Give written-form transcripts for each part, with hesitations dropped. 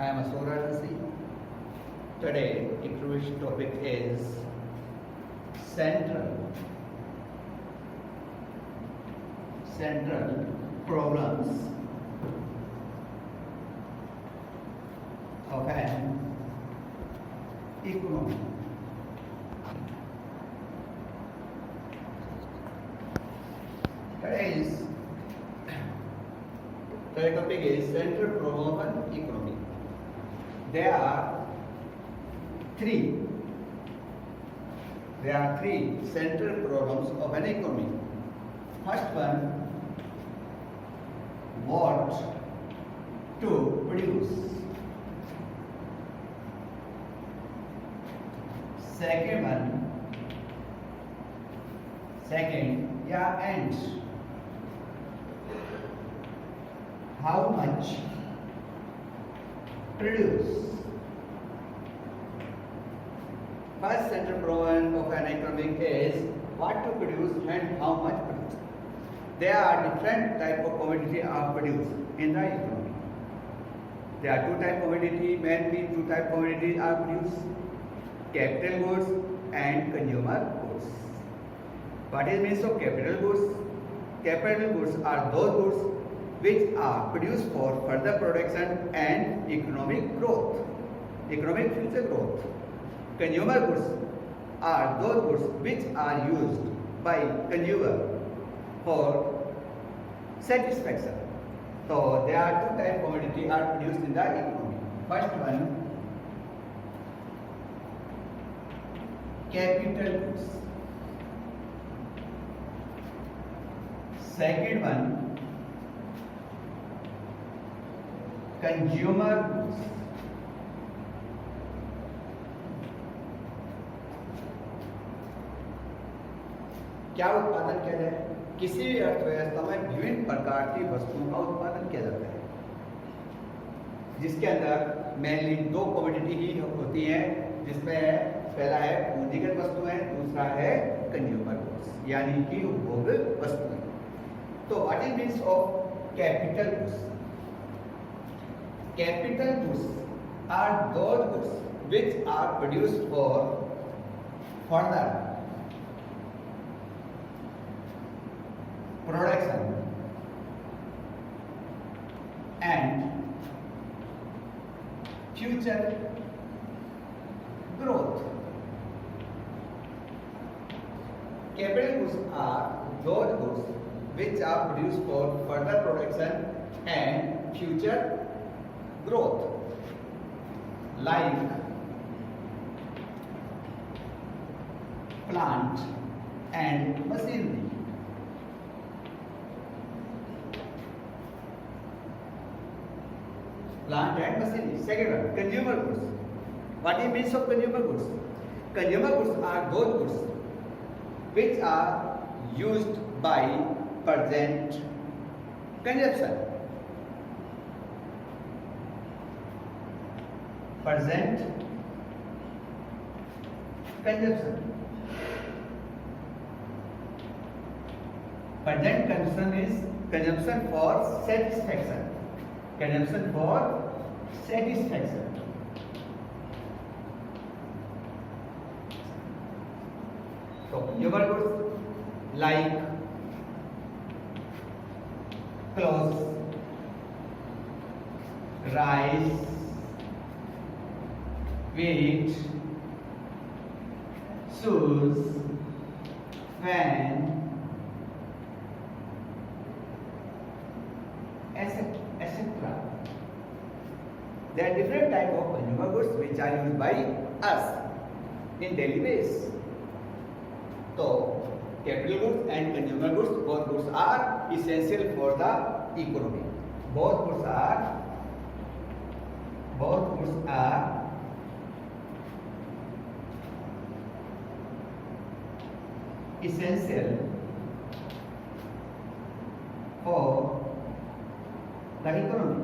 I am Asoranasi. Today, English topic is central problems of an economy. Today's topic is central problem of an economy. There are three central problems of an economy. First one, what to produce. And how much produce. First central problem of an economic is what to produce and how much produce. There are different type of commodity are produced in the economy. There are two type of commodity, mainly two type of commodities are produced: capital goods and consumer goods. What is means of capital goods? Capital goods are those goods which are produced for further production and economic growth, economic future growth. Consumer goods are those goods which are used by consumer for satisfaction. So there are two types of commodity are produced in the economy. First one, capital goods. Second one, consumer goods. क्या उत्पादन किया जाए? किसी भी अर्थव्यवस्था में विभिन्न प्रकार की वस्तुओं का उत्पादन किया जाता है, जिसके अंदर मेनली दो कमोडिटी ही होती हैं, जिसमें पहला है पूंजीगत वस्तुएं, दूसरा है कंज्यूमर गुड्स, यानी कि उपभोग वस्तुएं. तो what is means of capital goods? Capital goods are those goods which are produced for further production and future growth. Capital goods are those goods which are produced for further production and future growth, like plant and machinery. Plant and machinery. Second one, consumer goods. What is means of consumer goods? Consumer goods are those goods which are used by present consumption. Present consumption. Present consumption is consumption for satisfaction. Consumption for satisfaction. So consumer goods like clothes, rice, wheat, shoes, fan, etc. There are different types of consumer goods which are used by us in daily basis. So, capital goods and consumer goods, both goods are essential for the economy. Both goods are essential for the economy.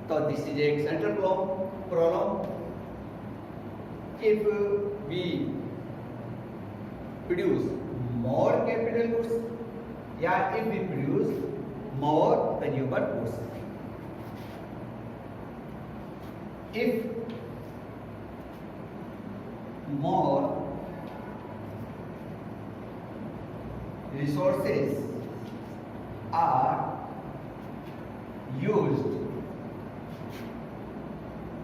So this is a central problem. If we produce more capital goods, या if we produce consumer goods. If more resources are used,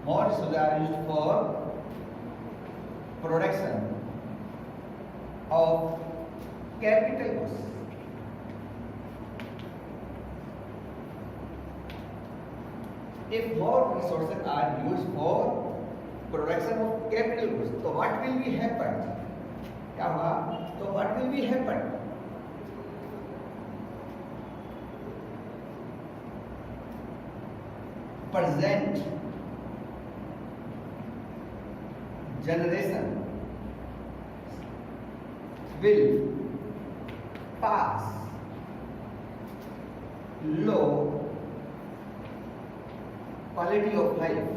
more resources are used for production of capital goods. If more resources are used for production of capital goods, so what will be happen? क्या होगा? So what will be happen? Present generation will pass low quality of life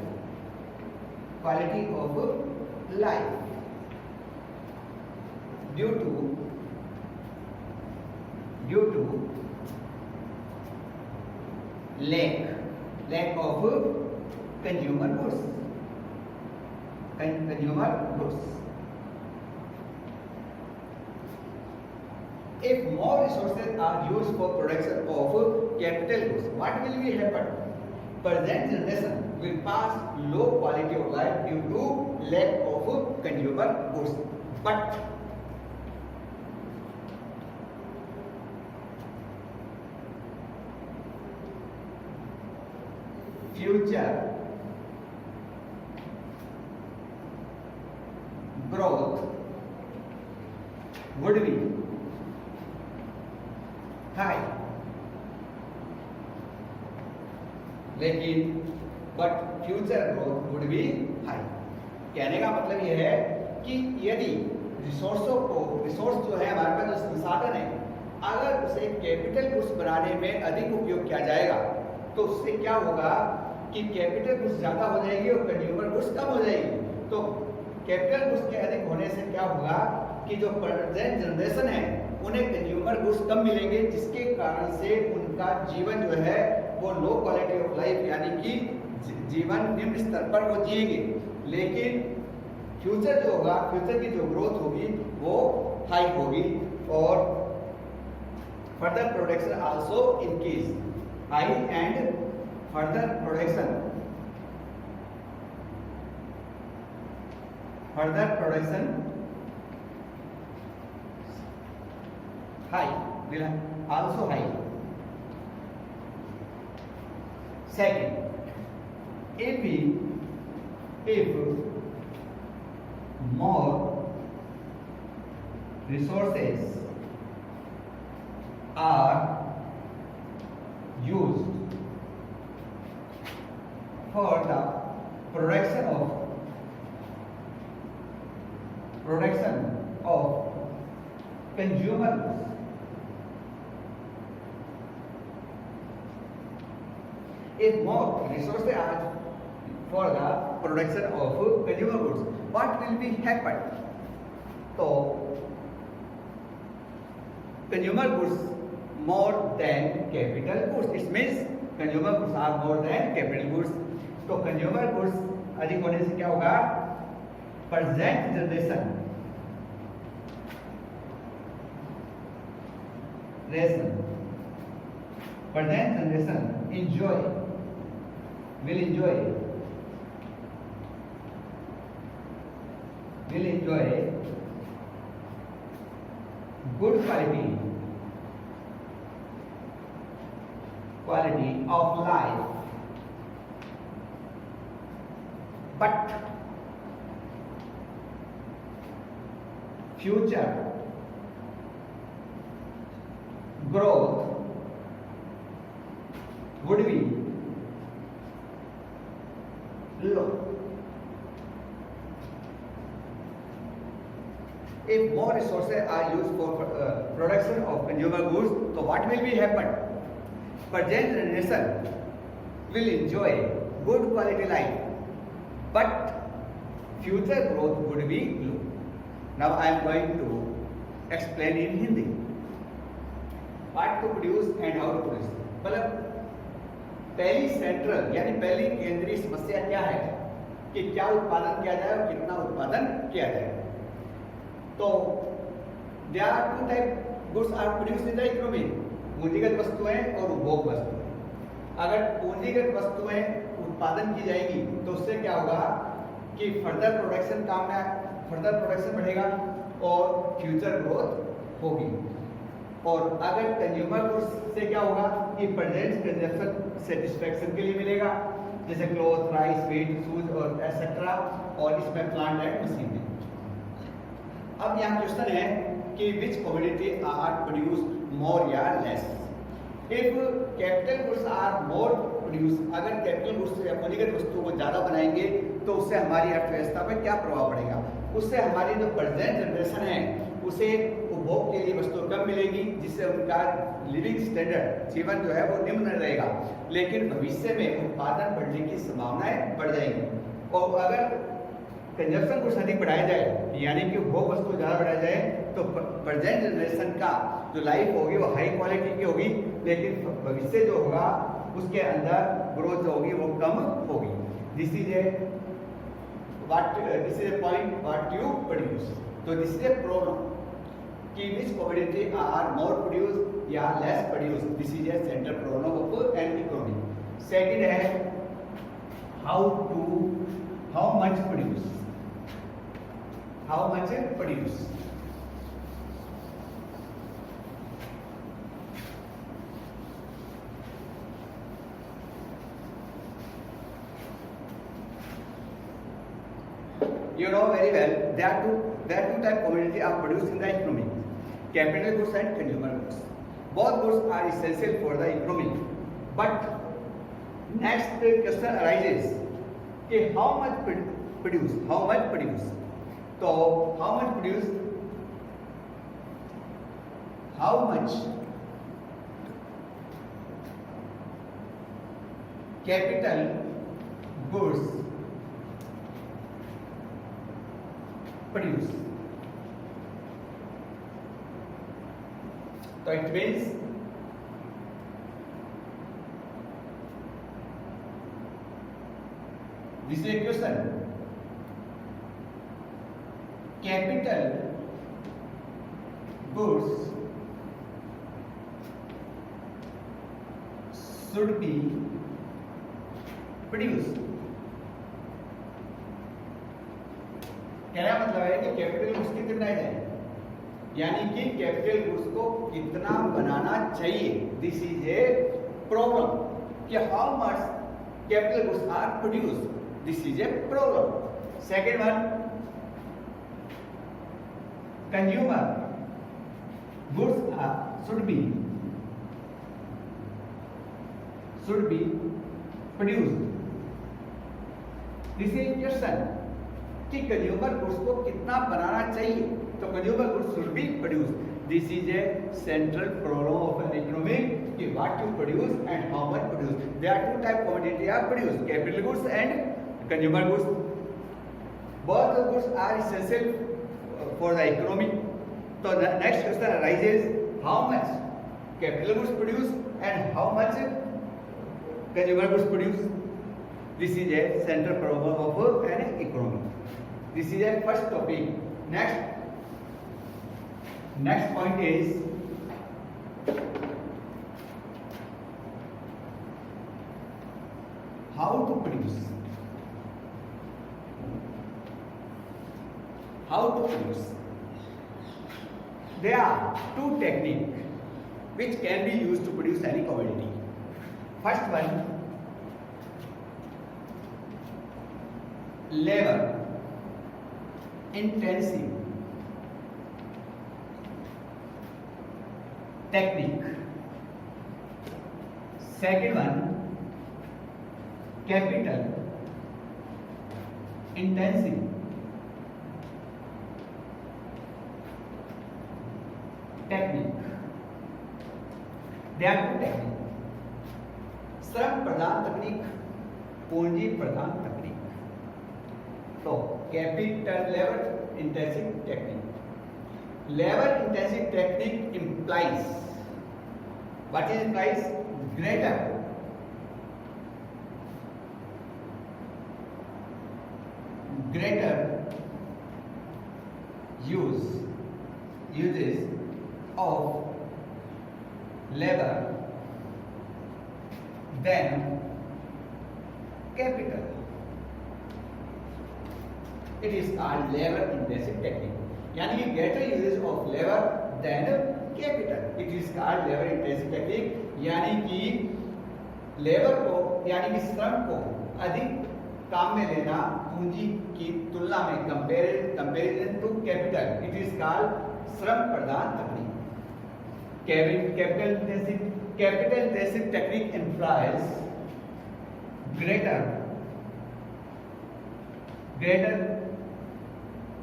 due to lack of consumer goods. If more resources are used for production of capital goods, what will be happen? Present generation will pass low quality of life due to lack of consumer goods. But future growth would be high, लेकिन but future growth would be high. कहने का मतलब यह है कि यदि resource जो है हमारे पास जो संसाधन है, अगर उसे कैपिटल गुड्स बनाने में अधिक उपयोग किया जाएगा तो उससे क्या होगा कि कैपिटल गुड्स ज़्यादा हो जाएगी और कंज्यूमर गुड्स कम हो जाएगी। तो कैपिटल गुड्स के अधिक होने से क्या होगा कि जो प्रेजेंट जनरेशन है उन्हें कंज्यूमर गुड्स कम मिलेंगे, जिसके कारण से उनका जीवन जो है वो लो क्वालिटी ऑफ लाइफ यानी कि जीवन निम्न स्तर पर वो जिएंगे। लेकिन फ्यूचर जो होगा, फ्यूचर की जो ग्रोथ होगी वो हाई होगी और further production also increase, high and further production high will also high. Second, if more resources are used for the production of consumer goods, if more resources are for the production of consumer goods, what will be happen? So consumer goods more than capital goods, it means consumer goods are more than capital goods. तो consumer goods अधिक होने से क्या होगा? Present generation will enjoy good quality of life, but future growth would be low. If more resources are used for production of consumer goods, so what will be happen? Present generation will enjoy good quality life, but future growth would be low. Now I am going to explain in Hindi what to produce and how to produce. मतलब पहली central यानी पहली केंद्रीय समस्या क्या है कि क्या उत्पादन किया जाए और कितना उत्पादन किया जाए। तो there are two type goods are produced in the economy, पूंजीगत वस्तुएं और उपभोग वस्तुएं। अगर पूंजीगत वस्तुएं उत्पादन की जाएगी तो उससे क्या होगा कि फर्दर प्रोडक्शन बढ़ेगा और फ्यूचर ग्रोथ होगी। और अगर कंज्यूमर गुड्स से क्या होगा कि प्रेजेंट कंजप्शन सेटिस्फैक्शन के लिए मिलेगा, जैसे क्लॉथ, राइस, वीट, शूज और एटसेट्रा, और इसमें प्लांट एंड मशीनरी। अब यहाँ क्वेश्चन है कि which commodity are produce more या less. If capital goods are more produce, अगर कैपिटल गुड्स या पूंजीगत वस्तुओं को ज्यादा बनाएंगे तो उससे हमारी अर्थव्यवस्था पर क्या प्रभाव पड़ेगा। उससे हमारी जो प्रेजेंट जनरेशन है उसे उपभोग के लिए वस्तु कम मिलेगी, जिससे उनका लिविंग स्टैंडर्ड, जीवन जो है वो निम्न रहेगा। लेकिन भविष्य में उत्पादन बढ़ने की संभावनाएं बढ़ जाएंगी। और अगर कंजप्शन गुड्स अधिक बढ़ाया जाए यानी कि उपभोग वस्तु ज़्यादा बढ़ाया जाए तो प्रेजेंट जनरेशन का जो लाइफ होगी वो हाई क्वालिटी की होगी, लेकिन भविष्य जो होगा उसके अंदर ग्रोथ जो होगी वो कम होगी। This is a point what you produce. तो दिस इज ए प्रॉब्लम कि which commodity are more produce या less produce. This is a central problem of an economy. Second है how much produce. How much produce? You know very well there are two type commodity are produced in the economy: capital goods and consumer goods. Both goods are essential for the economy. But next question arises कि how much produce? How much produce? तो how much produce? How much capital goods produce? तो it means this is a question. Capital goods should be produced. क्या मतलब है कि capital goods कितने बनाए जाए, यानी कि कैपिटल गुड्स को कितना बनाना चाहिए। दिस इज ए प्रॉब्लम कि how much capital goods are produce. This is a problem. Second one, consumer goods should be produced. This is question कि कंज्यूमर गुड्स को कितना बनाना चाहिए। तो consumer goods should be produced. This is a central problem of an economy कि what you produce and how much produce. There are two type commodity are produced: capital goods and consumer goods. Both the goods are essential for the economy. So the next question arises: how much capital goods produce and how much consumer goods produce. This is a central problem of an economy. This is a first topic. Next point is how to produce. How to produce? There are two techniques which can be used to produce any commodity. First one, labor intensive technique. Second one, capital intensive technique. There are two techniques: श्रम प्रधान तकनीक, पूंजी प्रधान तकनीक. तो capital labor intensive technique. Labor intensive technique implies, what is implies? Greater greater uses of labor than capital. It is called labor intensive technique. यानी कि greater uses of labor than capital. It is called labor intensive technique. यानी कि labour को यानी कि श्रम को अधिक काम में लेना पूंजी की तुलना में comparison to capital. It is called श्रम प्रधान तकनीक. Capital intensive technique employs greater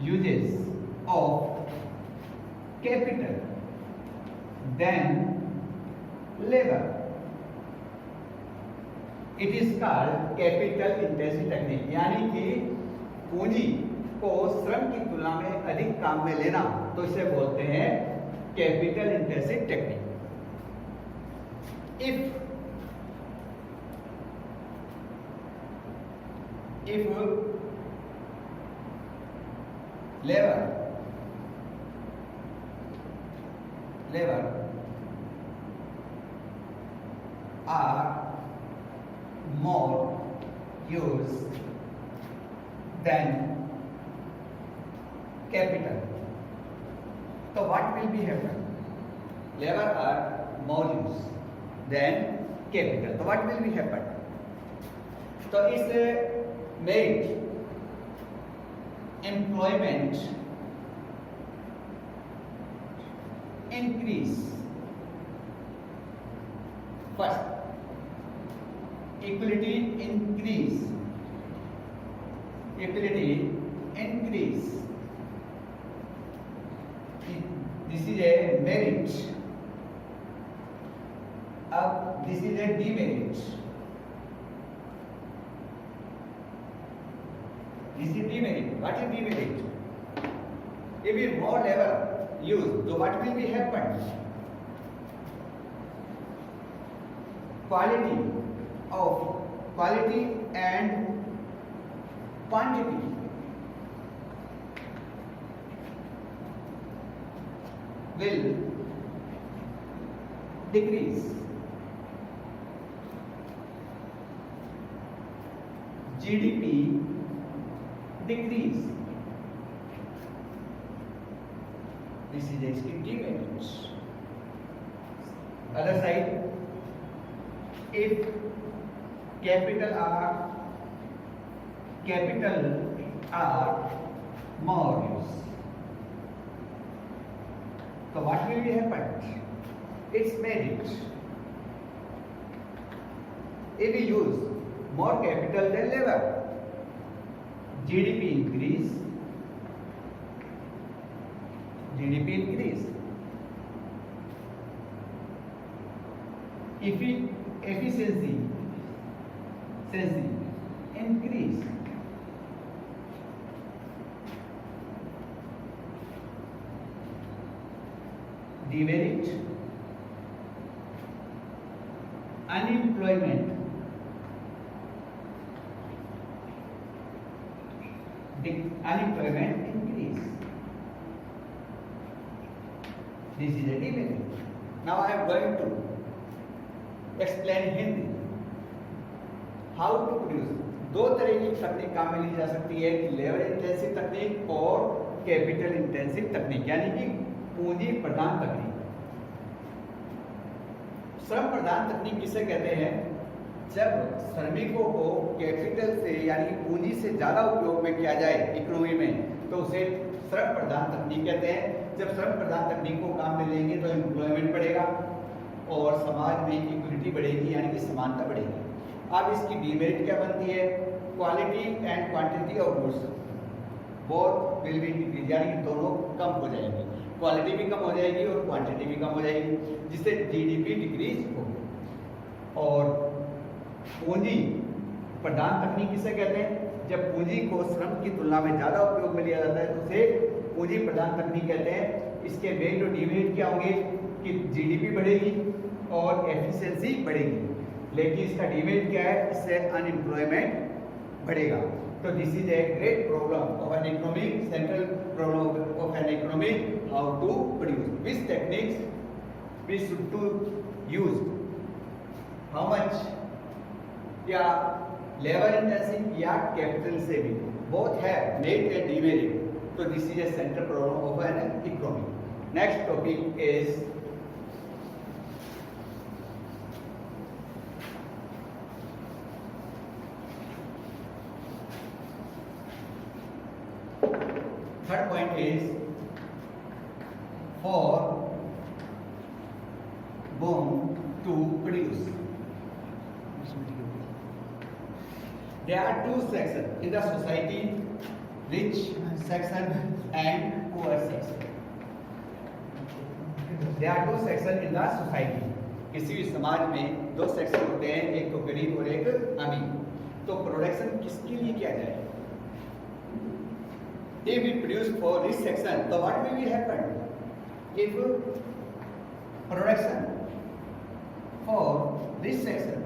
uses of capital than labor. It is called capital intensive technique. यानी कि पूंजी को श्रम की तुलना में अधिक काम में लेना, तो इसे बोलते हैं capital intensive technique. If labor are more used than capital, so what will be happen? Labor are more used than capital, so what will be happen? तो इस made employment increase. First, equality increase. This is a merit. अब this is a demerit. This is demerit. What is demerit? If we more labor used, so what will be happen? Quality and quantity will decrease. GDP decrease. This is its demerit. Other side, if capital are more used, so what will be happen? It's merit. If we use more capital than labor, GDP increase. Efficiency increase. Demerit, unemployment increase. This is a demerit. Now I am going to explain Hindi. How to produce. दो तरह की तकनीक काम में ली जा सकती है कि लेबर इंटेंसिव तकनीक और कैपिटल इंटेंसिव तकनीक, यानी कि पूंजी प्रधान तकनीक. श्रम प्रधान तकनीक किसे कहते हैं? जब श्रमिकों को कैपिटल से यानी पूंजी से ज्यादा उपयोग में किया जाए इकोनॉमी में, तो उसे श्रम प्रधान तकनीक कहते हैं. जब श्रम प्रधान तकनीक को काम में लेंगे तो एम्प्लॉयमेंट बढ़ेगा और समाज में इक्विटी बढ़ेगी, यानी कि समानता बढ़ेगी. अब इसकी डीमेरिट क्या बनती है? Quality and quantity of goods both will be decrease, यानी कि दोनों कम हो जाएंगे. क्वालिटी भी कम हो जाएगी और क्वांटिटी भी कम हो जाएगी, जिससे जीडीपी डिक्रीज होगी. और पूंजी प्रधान तकनीक किसे कहते हैं? जब पूंजी को श्रम की तुलना में ज्यादा उपयोग में लिया जाता है तो उसे पूंजी प्रधान तकनीक कहते हैं. इसके मेरिट और डीमेरिट क्या होंगे कि जीडीपी बढ़ेगी और एफिशिएंसी बढ़ेगी, लेकिन इसका डीमेरिट क्या है? इससे अनएम्प्लॉयमेंट बढ़ेगा. So this is a great problem of an economic, central problem of an economic, how to produce, which techniques we should to use, how much, या लेबर इंटेंसिव या capital saving, both have merit and demerit. So this is a central problem of an economy. Next topic is third point is for whom to produce. There are two sections in the society, rich section and poor section. There are two sections in the society. किसी भी समाज में दो section होते हैं, एक तो गरीब और एक अमीर. तो प्रोडक्शन किसके लिए किया जाए? If we produce for this section, so what will be happen? If production for this section,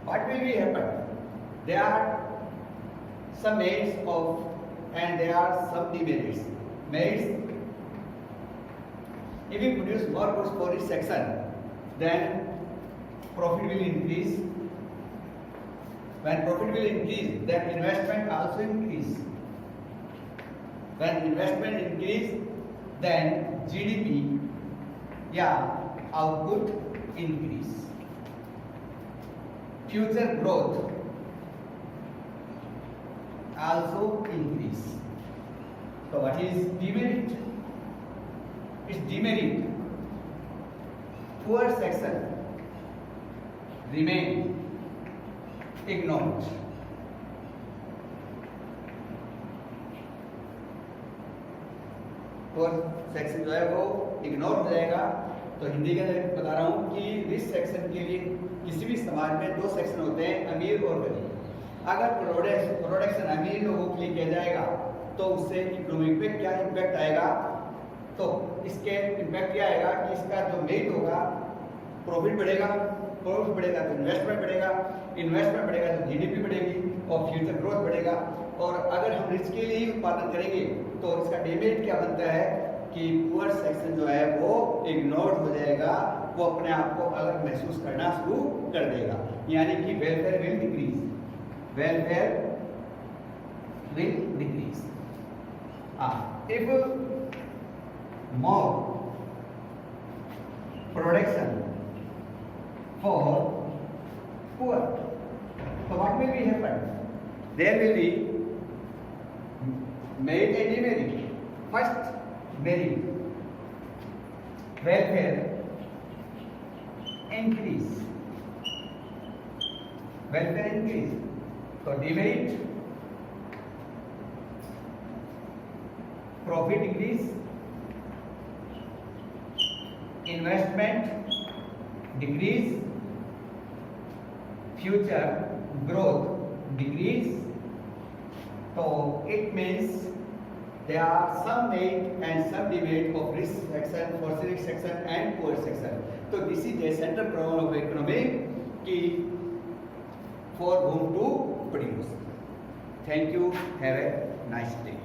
what will be happen? There are some merits of and there are some demerits. Merits, if we produce more goods for this section, then profit will increase. When profit will increase, then investment also increase. When investment increase, then GDP, output increase. Future growth also increase. So what is demerit? It's demerit. Poor section remain ignored. Poor section जो है वो ignore हो जाएगा. तो हिंदी के अंदर बता रहा हूँ कि रिच सेक्शन के लिए किसी भी समाज में दो सेक्शन होते हैं, अमीर और गरीब. अगर प्रोडक्शन अमीर लोगों के लिए किया जाएगा तो उससे इकोनॉमी पे क्या इम्पैक्ट आएगा? तो इसके इम्पैक्ट क्या आएगा कि इसका जो मेरिट होगा, प्रॉफिट बढ़ेगा, प्रॉफिट बढ़ेगा तो इन्वेस्टमेंट बढ़ेगा, इन्वेस्टमेंट बढ़ेगा तो जीडीपी बढ़ेगी और फ्यूचर ग्रोथ बढ़ेगा. और अगर हम रिच के लिए ही उत्पादन करेंगे तो इसका डेमेरिट क्या बनता है कि पुअर सेक्शन जो है वो इग्नोर्ड हो जाएगा, वो अपने आप को अलग महसूस करना शुरू कर देगा. यानी कि welfare will decrease. Welfare will decrease. If more production for poor, so what will be happen? There will be merit and demerit. First, merit, welfare increase, welfare increase. So demerit, profit increase, investment decrease, future growth decrease. So it means there are some merit and some demerit of rich section, for rich section and poor section. So this is a central problem of economy कि for whom to produce. Thank you. Have a nice day.